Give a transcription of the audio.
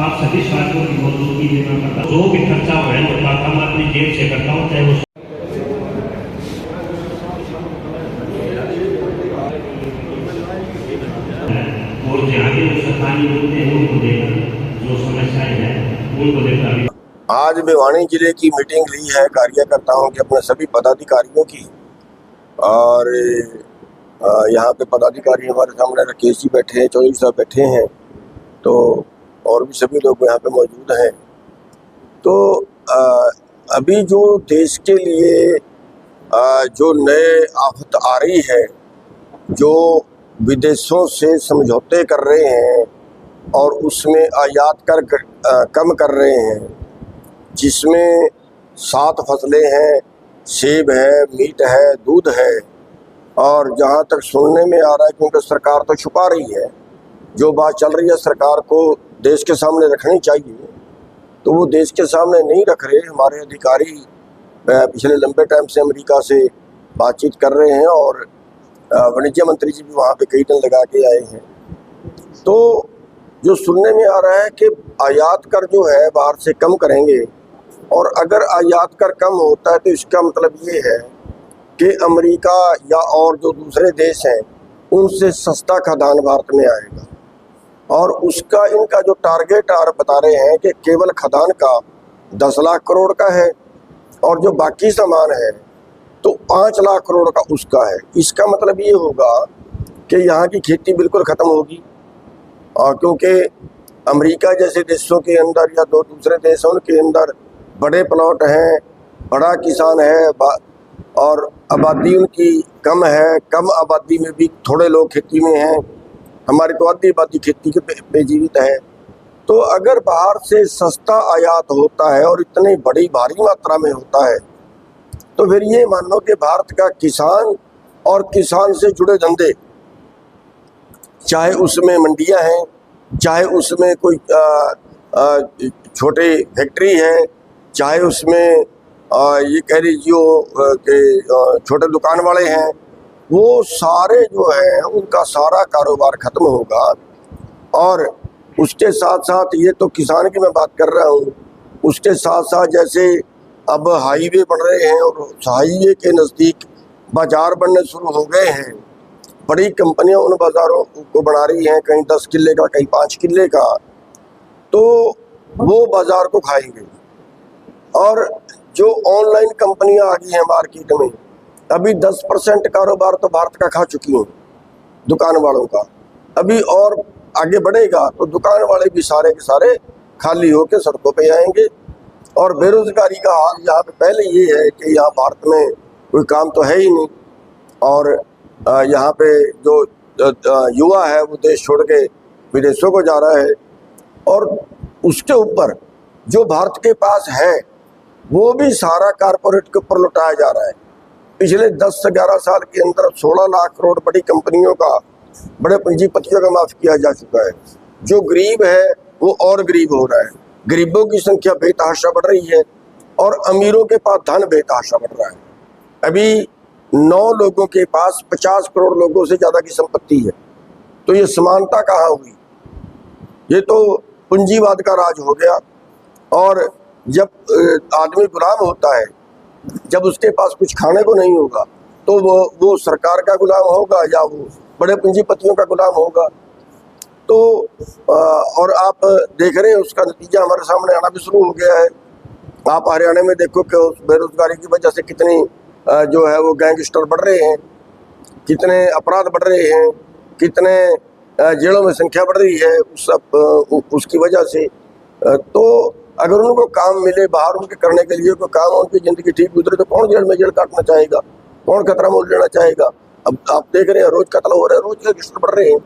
आप सभी साथियों की मौजूदगी में मैं करता हूं। जो भी खर्चा है वो खाता मैं अपनी जेब से करता हूँ, चाहे वो और जहाँ भी स्थानीय मुद्दे हैं उनको लेकर, जो समस्याएं हैं उनको लेकर आज भिवानी जिले की मीटिंग ली है कार्यकर्ताओं की, अपने सभी पदाधिकारियों की। और यहाँ पे पदाधिकारी हमारे सामने राकेश जी बैठे हैं, चौधरी साहब बैठे हैं, तो और भी सभी लोग यहाँ पे मौजूद हैं। तो अभी जो देश के लिए जो नए आफत आ रही है, जो विदेशों से समझौते कर रहे हैं और उसमें आयात कर कम कर रहे हैं, जिसमें 7 फसलें हैं, सेब है, मीट है, दूध है। और जहाँ तक सुनने में आ रहा है, क्योंकि सरकार तो छुपा रही है, जो बात चल रही है सरकार को देश के सामने रखनी चाहिए, तो वो देश के सामने नहीं रख रहे। हमारे अधिकारी पिछले लंबे टाइम से अमेरिका से बातचीत कर रहे हैं और वाणिज्य मंत्री जी भी वहाँ पे कई दिन लगा के आए हैं। तो जो सुनने में आ रहा है कि आयात कर जो है बाहर से कम करेंगे, और अगर आयात कर कम होता है तो इसका मतलब ये है कि अमेरिका या और जो दूसरे देश हैं उनसे सस्ता खाद्यान्न भारत में आएगा। और उसका इनका जो टारगेट बता रहे हैं कि केवल खाद्यान्न का 10 लाख करोड़ का है, और जो बाकी सामान है तो 5 लाख करोड़ का उसका है। इसका मतलब ये होगा कि यहाँ की खेती बिल्कुल ख़त्म होगी। और क्योंकि अमेरिका जैसे देशों के अंदर या दो दूसरे देशों के अंदर बड़े प्लॉट हैं, बड़ा किसान है, और आबादी उनकी कम है, कम आबादी में भी थोड़े लोग खेती में हैं। हमारी तो आधी आबादी खेती के पे जीवित है। तो अगर बाहर से सस्ता आयात होता है और इतनी बड़ी भारी मात्रा में होता है, तो फिर ये मान लो कि भारत का किसान और किसान से जुड़े धंधे, चाहे उसमें मंडियां हैं, चाहे उसमें कोई छोटे फैक्ट्री है, चाहे उसमें ये कह लीजिए कि छोटे दुकान वाले हैं, वो सारे जो है उनका सारा कारोबार खत्म होगा। और उसके साथ साथ, ये तो किसान की मैं बात कर रहा हूँ, उसके साथ साथ जैसे अब हाईवे बन रहे हैं और हाईवे के नज़दीक बाज़ार बनने शुरू हो गए हैं। बड़ी कंपनियां उन बाज़ारों को बना रही हैं, कहीं 10 किले का, कहीं 5 किले का, तो वो बाज़ार को खाएंगे। और जो ऑनलाइन कंपनियां आ गई हैं मार्केट में, अभी 10% कारोबार तो भारत का खा चुकी हैं दुकान वालों का। अभी और आगे बढ़ेगा तो दुकान वाले भी सारे के सारे खाली होकर सड़कों पे आएंगे। और बेरोजगारी का हाल यहाँ पे पहले ये है कि यहाँ भारत में कोई काम तो है ही नहीं, और यहाँ पे जो युवा है वो देश छोड़ के विदेशों को जा रहा है। और उसके ऊपर जो भारत के पास है वो भी सारा कारपोरेट के ऊपर लुटाया जा रहा है। पिछले 10 से 11 साल के अंदर 16 लाख करोड़ बड़ी कंपनियों का, बड़े पूंजीपतियों का माफ किया जा चुका है। जो गरीब है वो और गरीब हो रहा है, गरीबों की संख्या बेतहाशा बढ़ रही है और अमीरों के पास धन बेतहाशा बढ़ रहा है। अभी 9 लोगों के पास 50 करोड़ लोगों से ज़्यादा की संपत्ति है। तो ये समानता कहाँ हुई? ये तो पूंजीवाद का राज हो गया। और जब आदमी गुलाम होता है, जब उसके पास कुछ खाने को नहीं होगा, तो वो सरकार का गुलाम होगा या वो बड़े पूंजीपतियों का गुलाम होगा। तो और आप देख रहे हैं उसका नतीजा हमारे सामने आना भी शुरू हो गया है। आप हरियाणा में देखो कि उस बेरोजगारी की वजह से कितनी जो है वो गैंगस्टर बढ़ रहे हैं, कितने अपराध बढ़ रहे हैं, कितने जेलों में संख्या बढ़ रही है उसकी वजह से। तो अगर उनको काम मिले बाहर उनके करने के लिए, कोई काम, उनकी ज़िंदगी ठीक गुजरे, तो कौन जेल में जेल काटना चाहेगा, कौन खतरा मोल लेना चाहेगा? अब आप देख रहे हैं रोज़ कत्ल हो रहे हैं, रोज़ गैंगस्टर बढ़ रहे हैं।